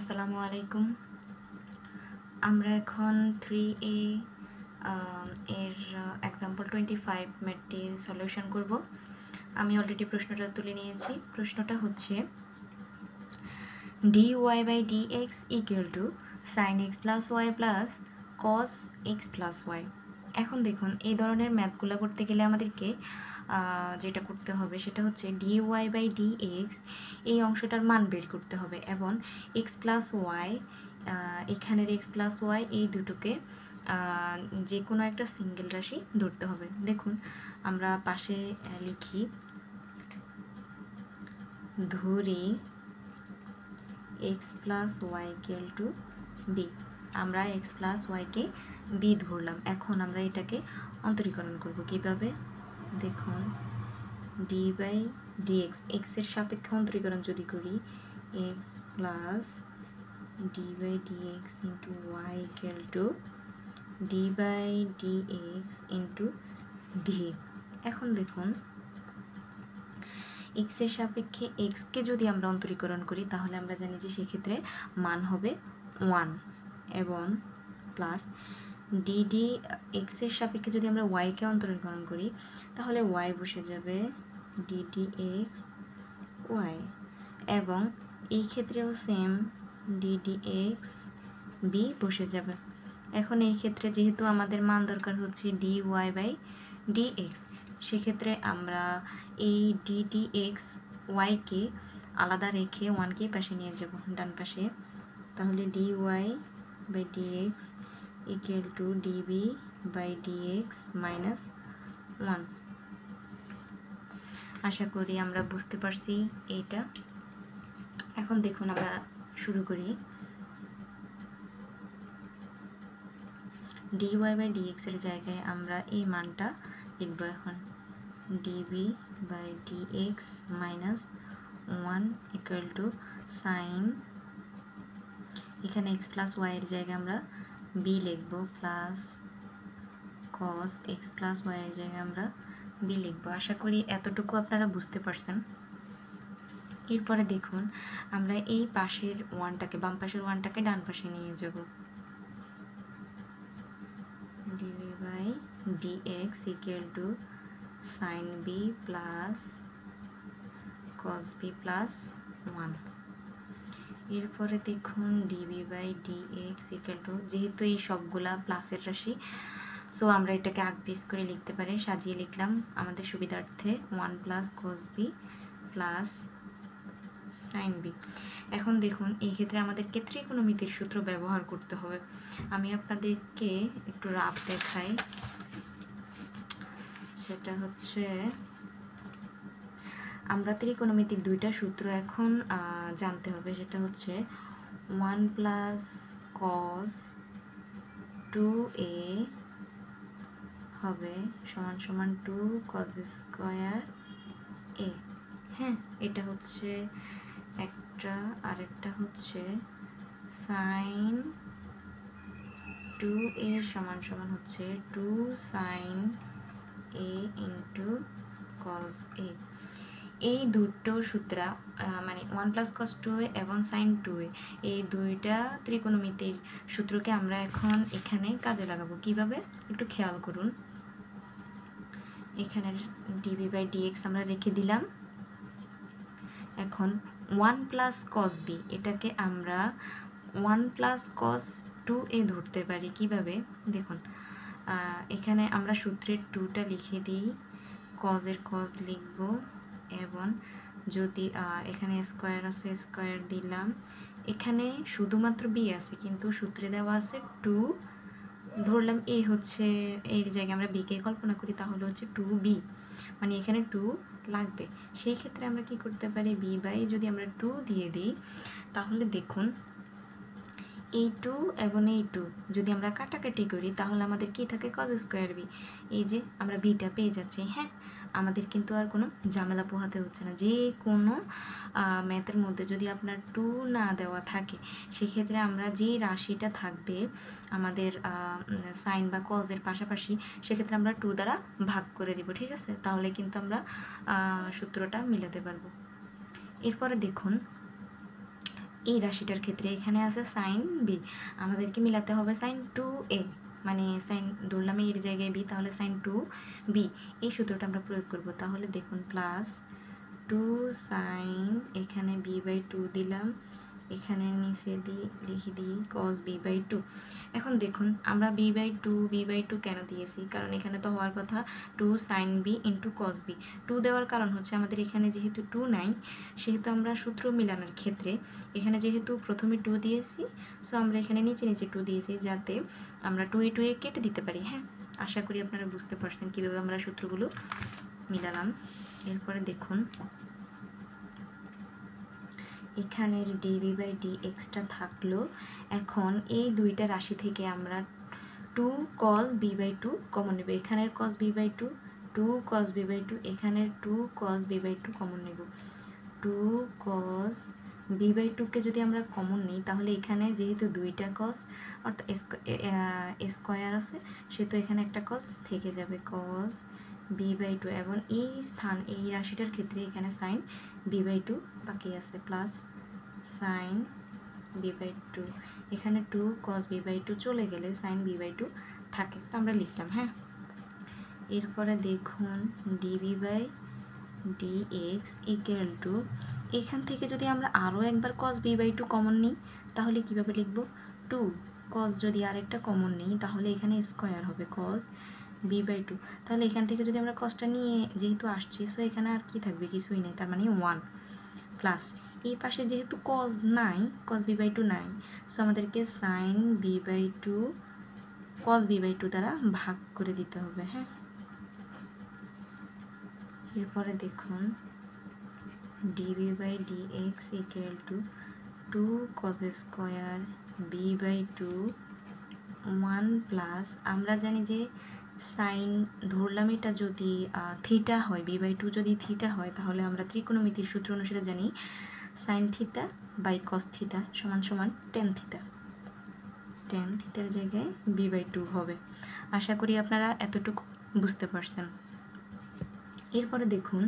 আসসালামু আলাইকুম। আমরা এখন 3A এর এক্সাম্পল 25 ম্যাথটি সলিউশন করব। আমি অলরেডি প্রশ্নটা তুলে নিয়েছি। প্রশ্নটা হচ্ছে dy by dx equal to sin x plus y plus cos x plus y। এখন দেখুন, এই ধরনের ম্যাথগুলো করতে গেলে আমাদেরকে যেটা করতে হবে সেটা হচ্ছে dy by dx এই অংশটার মান বের করতে হবে এবং x plus y এখানের x plus y এই দুটোকে যে কোনো একটা সিঙ্গেল রাশি ধরতে হবে। দেখুন আমরা পাশে লিখি, ধরি x plus y equal to b। আমরা x plus y কে b ধরলাম। এখন আমরা এটাকে অন্তরীকরণ করব কিভাবে? দেখুন d by dx x এর সাপেক্ষে অন্তরীকরণ যদি করি, x plus d by dx into y equal to d by dx into b। এখন দেখুন x এর সাপেক্ষে x কে যদি আমরা অন্তরীকরণ করি তাহলে আমরা জানি যে সেক্ষেত্রে মান হবে 1 এবং প্লাস dd x এর সাপেক্ষে যদি আমরা y কে অন্তরীকরণ করি তাহলে y বসে যাবে ddx y এবং এই ক্ষেত্রেও সেম ddx b বসে যাবে। এখন এই ক্ষেত্রে যেহেতু আমাদের মান দরকার হচ্ছে dy বাই dx, সেক্ষেত্রে আমরা এই ddx y কে আলাদা রেখে 1 কে পাশে নিয়ে যাব ডান পাশে। তাহলে dy by dx equal to db by dx minus 1। আশা করি আমরা বুঝতে পারছি এইটা। এখন দেখুন আমরা শুরু করি। dy বাই dx এর জায়গায় আমরা এই মানটা লিখব এখন db by dx minus 1 equal to sine, এখানে x প্লাস y এর জায়গায় আমরা b লিখব plus cos x plus y এর জায়গায় আমরা b লিখব। আশা করি এতটুকু আপনারা বুঝতে পারছেন। এরপরে দেখুন আমরা এই পাশের ওয়ানটাকে, বাম পাশের ওয়ানটাকে ডান পাশে নিয়ে যাব। db by dx equal to sin b plus cos b plus 1। এরপরে দেখুন db by dx equal to, যেহেতু এই সবগুলা প্লাসের রাশি, সো আমরা এটাকে আগ পিস করে লিখতে পারি, সাজিয়ে লিখলাম আমাদের সুবিধার্থে 1 plus cos b plus sin b। এখন দেখুন এই ক্ষেত্রে আমাদেরকে ত্রিকোণমিতির সূত্র ব্যবহার করতে হবে। আমি আপনাদেরকে একটু রাফ দেখাই। সেটা হচ্ছে আমরা ত্রিকোণমিতির দুইটা সূত্র এখন জানতে হবে। সেটা হচ্ছে 1 প্লাস cos 2a হবে সমান সমান 2 cos স্কয়ার a। হ্যাঁ, এটা হচ্ছে একটা, আরেকটা হচ্ছে সাইন 2a সমান সমান হচ্ছে 2 sine a into cos a। এই দুটো সূত্র মানে 1 প্লাস cos 2a এবং sin 2a, এই দুইটা ত্রিকোণমিতির সূত্রকে আমরা এখন এখানে কাজে লাগাবো। কিভাবে একটু খেয়াল করুন। এখানে db বাই dx আমরা রেখে দিলাম। এখন 1 প্লাস cos b, এটাকে আমরা 1 প্লাস cos 2a ধরতে পারি। কিভাবে দেখুন, এখানে আমরা সূত্রের 2টা লিখে দিই, cos এর cos লিখব এবং যদি এখানে স্কয়ার আছে স্কয়ার দিলাম, এখানে শুধুমাত্র b আছে কিন্তু সূত্রে দেওয়া আছে 2 ধরলাম। এই হচ্ছে এর জায়গায় আমরা b কে কল্পনা করি তাহলে হচ্ছে 2b, মানে এখানে 2 লাগবে। সেই ক্ষেত্রে আমরা কি করতে পারি, b বাই যদি আমরা 2 দিয়ে দিই তাহলে দেখুন এই 2 এবং এই 2 যদি আমরা কাটাকাটি করি তাহলে আমাদের কি থাকে, cos স্কয়ার b। এই যে আমরা বিটা পেয়ে যাচ্ছি। হ্যাঁ, আমাদের কিন্তু আর কোনো ঝামেলা পোহাতে হচ্ছে না। যে কোনো ম্যাথের মধ্যে যদি আপনার 2 না দেওয়া থাকে সেক্ষেত্রে আমরা যে রাশিটা থাকবে আমাদের সাইন বা কজের পাশাপাশি, সেক্ষেত্রে আমরা 2 দ্বারা ভাগ করে দিব। ঠিক আছে, তাহলে কিন্তু আমরা সূত্রটা মিলাতে পারবো। এরপরে দেখুন এই রাশিটার ক্ষেত্রে এখানে আছে সাইন বি, আমাদেরকে মিলাতে হবে সাইন 2a, মানে সাইন ধরলাম এর জায়গায় বি, তাহলে সাইন 2b, এই সূত্রটা আমরা প্রয়োগ করব। তাহলে দেখুন প্লাস 2 সাইন, এখানে b/2 দিলাম, এখানে নিচে লিখে দিই cos b/2। এখন দেখুন আমরা b/2 কেন দিয়েছি, কারণ এখানে তো হওয়ার কথা 2 sine B into cos b। 2 দেওয়ার কারণ হচ্ছে আমাদের এখানে যেহেতু 2 নাই, সেহেতু আমরা সূত্র মিলানোর ক্ষেত্রে এখানে যেহেতু প্রথমে 2 দিয়েছি, সো আমরা এখানে নিচে 2 দিয়েছি, যাতে আমরা 2 কেটে দিতে পারি। হ্যাঁ, আশা করি আপনারা বুঝতে পারছেন কীভাবে আমরা সূত্রগুলো মিলালাম। এরপরে দেখুন এখানের dv/dxটা থাকলো। এখন এই দুইটা রাশি থেকে আমরা 2 cos b/2 কমন নেব। এখানের cos b/2, 2 cos b/2, এখানের 2 cos b/2 কমন নেব। 2 cos b/2কে যদি আমরা কমন নিই, তাহলে এখানে যেহেতু দুইটা cos অর্থাৎ স্কোয়ার আছে, সেহেতু এখানে একটা cos থেকে যাবে, cos b/2, এবং এই রাশিটার ক্ষেত্রে এখানে sin b/2 বাকি আছে, প্লাস sin b/2, এখানে 2 cos b/2 চলে গেলে sin b/2 থাকে, তো আমরা লিখলাম। হ্যাঁ, এরপরে দেখুন dv/dx ইকুয়াল টু, এখান থেকে যদি আমরা আরও একবার cos b/2 কমন নিই, তাহলে কিভাবে লিখব? 2 cos যদি আরেকটা কমন নিই, তাহলে এখানে স্কোয়ার হবে cos b/2। তাহলে এখান থেকে যদি আমরা cosটা নিয়ে যেহেতু আসছি, সো এখানে আর কি থাকবে? কিছুই নেই, তার মানে 1, প্লাস এই পাশে যেহেতু cos নাই, cos b/2 নাই, সো আমাদেরকে sin b/2 cos b/2 দ্বারা ভাগ করে দিতে হবে। হ্যাঁ, এরপরে দেখুন dv/dx equal to 2 cos square b/2 1 plus, আমরা জানি যে সাইন ধরলাম এটা যদি থিটা হয়, b/2 যদি থিটা হয়, তাহলে আমরা ত্রিকোণমিতির সূত্র অনুসারে জানি sine theta by cos theta সমান সমান টেন থিটা। টেন থিটার জায়গায় b/2 হবে। আশা করি আপনারা এতটুকু বুঝতে পারছেন। এরপরে দেখুন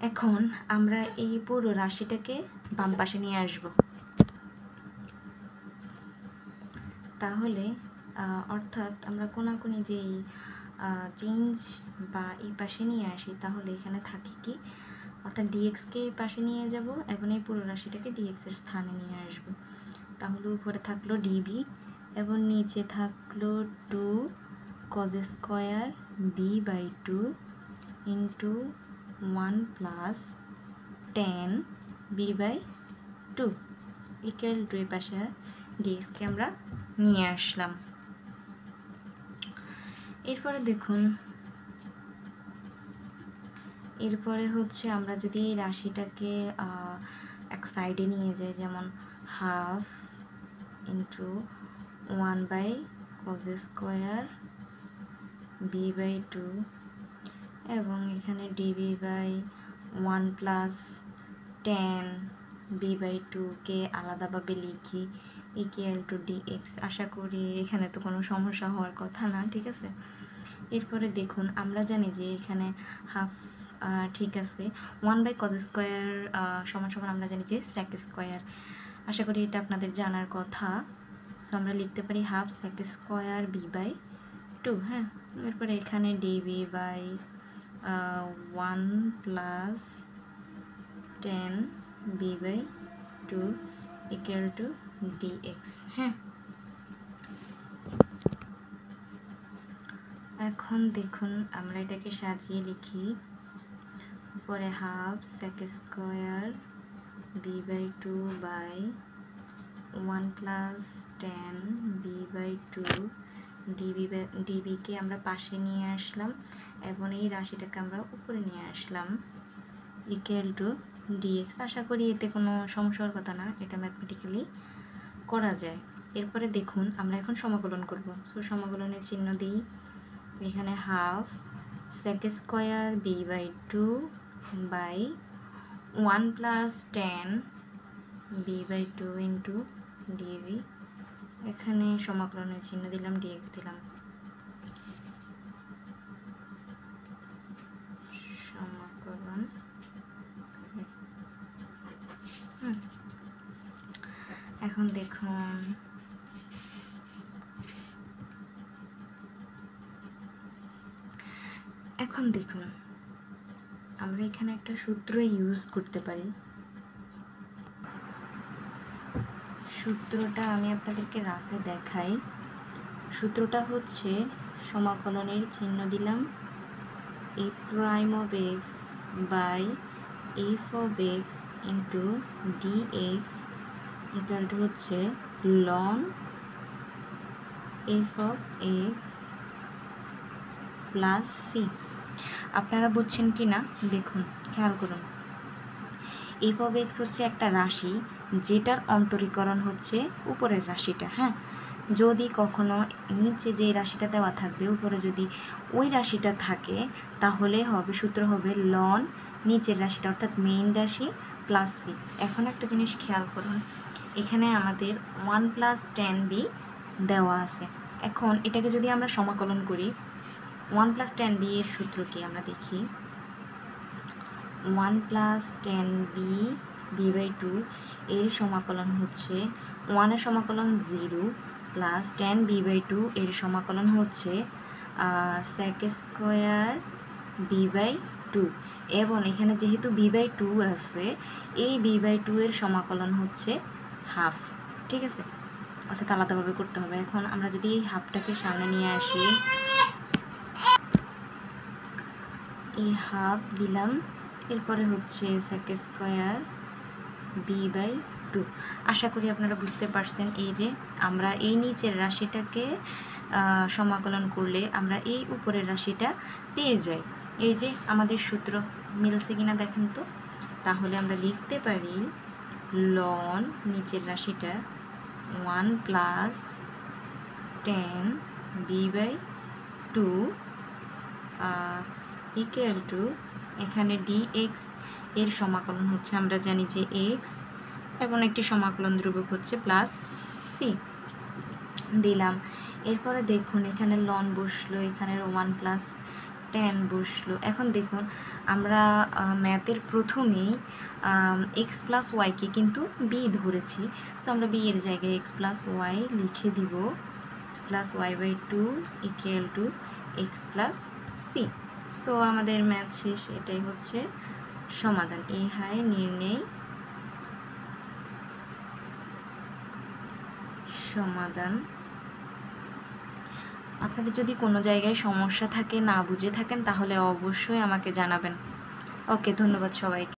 এখন আমরা এই পুরো রাশিটাকে বাম পাশে নিয়ে আসব। তাহলে অর্থাৎ আমরা কোনাকুনি যেই চেঞ্জ বা এই পাশে নিয়ে আসি, তাহলে এখানে থাকে কি, অর্থাৎ ডিএক্সকে এই পাশে নিয়ে যাব এবং এই পুরো রাশিটাকে ডিএক্সের স্থানে নিয়ে আসব। তাহলে উপরে থাকলো ডিবি এবং নিচে থাকলো 2 cos square b/2 into 1 plus 10 b/2 equal to, এই পাশে ডিএক্সকে আমরা নিয়ে আসলাম। এরপরে দেখুন এরপরে হচ্ছে আমরা যদি এই রাশিটাকে এক সাইডে নিয়ে যাই, যেমন half into 1/cos square b/2 এবং এখানে dv/1 প্লাস 10 b/2 কে আলাদাভাবে লিখি ইকুয়াল টু dx। আশা করি এখানে তো কোনো সমস্যা হওয়ার কথা না, ঠিক আছে। এরপরে দেখুন আমরা জানি যে এখানে হাফ, ঠিক আছে, 1/cos স্কোয়ার সমান সমান আমরা জানি যে sec স্কোয়ার। আশা করি এটা আপনাদের জানার কথা। সো আমরা লিখতে পারি হাফ sec স্কোয়ার b/2। হ্যাঁ, এরপরে এখানে dv/1 plus 10 b/2 equal to dx। হ্যাঁ, এখন দেখুন আমরা এটাকে সাজিয়ে লিখি। উপরে half sec square b/2 by 1 plus 10 b/2 ডিবিকে আমরা পাশে নিয়ে আসলাম এবং এই রাশিটাকে আমরা উপরে নিয়ে আসলাম ইকুয়াল টু ডিএক্স। আশা করি এতে কোনো সমস্যার কথা না, এটা ম্যাথমেটিক্যালি করা যায়। এরপরে দেখুন আমরা এখন সমাকলন করব। সো সমাকলনের চিহ্ন দিই, এখানে half sec square b/2 by 1 plus 10 b/2 into DV, এখানে সমাকলনের চিহ্ন দিলাম, ডিএক্স দিলাম। সমাকলন এখন দেখুন আমরা এখানে একটা সূত্র ইউজ করতে পারি। সূত্রটা আমি আপনাদেরকে রাফে দেখাই। সূত্রটা হচ্ছে সমাকলনের চিহ্ন দিলাম a prime of x by f of x into dx equal to হচ্ছে ln f of x plus C. আপনারা বুঝছেন কি না দেখুন, খেয়াল করুন। f of x হচ্ছে একটা রাশি যেটার অন্তরীকরণ হচ্ছে উপরের রাশিটা। হ্যাঁ, যদি কখনো নিচে যে রাশিটা দেওয়া থাকবে উপরে যদি ওই রাশিটা থাকে তাহলে সূত্র হবে লন নিচের রাশিটা অর্থাৎ মেইন রাশি প্লাস সি। এখন একটা জিনিস খেয়াল করুন, এখানে আমাদের 1 + tan b দেওয়া আছে। এখন এটাকে যদি আমরা সমাকলন করি 1 + tan b এর সূত্র কি আমরা দেখি। 1 + tan b b/2 এর সমাকলন হচ্ছে 1 এর সমাকলন 0 প্লাস tan b/2 এর সমাকলন হচ্ছে sec² b/2 এবং এখানে যেহেতু b/2 আছে এই b/2 এর সমাকলন হচ্ছে হাফ। ঠিক আছে, অর্থাৎ আলাদাভাবে করতে হবে। এখন আমরা যদি এই হাফটাকে সামনে নিয়ে আসি, এই হাফ দিলাম, এরপরে হচ্ছে sec² b/2। আশা করি আপনারা বুঝতে পারছেন। এই যে আমরা এই নিচের রাশিটাকে সমাকলন করলে আমরা এই উপরের রাশিটা পেয়ে যাই। এই যে আমাদের সূত্র মিলছে কিনা দেখেন তো। তাহলে আমরা লিখতে পারি লন নিচের রাশিটা 1 + tan b/2 ইকুয়াল টু এখানে dx এর সমাকলন হচ্ছে আমরা জানি যে x এবং একটি সমাকলন ধ্রুবক হচ্ছে প্লাস সি দিলাম। এরপরে দেখুন এখানে লন বসলো, এখানে 1 + tan বসলো। এখন দেখুন আমরা ম্যাথের প্রথমেই x + y-কে কিন্তু b ধরেছি। সো আমরা b এর জায়গায় x + y লিখে দিব। x + y/2 equal to x + c। So আমাদের ম্যাথ শেষ। এটাই হচ্ছে সমাধান। এই হয় নির্ণয় সমাধান। আপনাদের যদি কোনো জায়গায় সমস্যা থাকে, না বুঝে থাকেন, তাহলে অবশ্যই আমাকে জানাবেন। ওকে, ধন্যবাদ সবাইকে।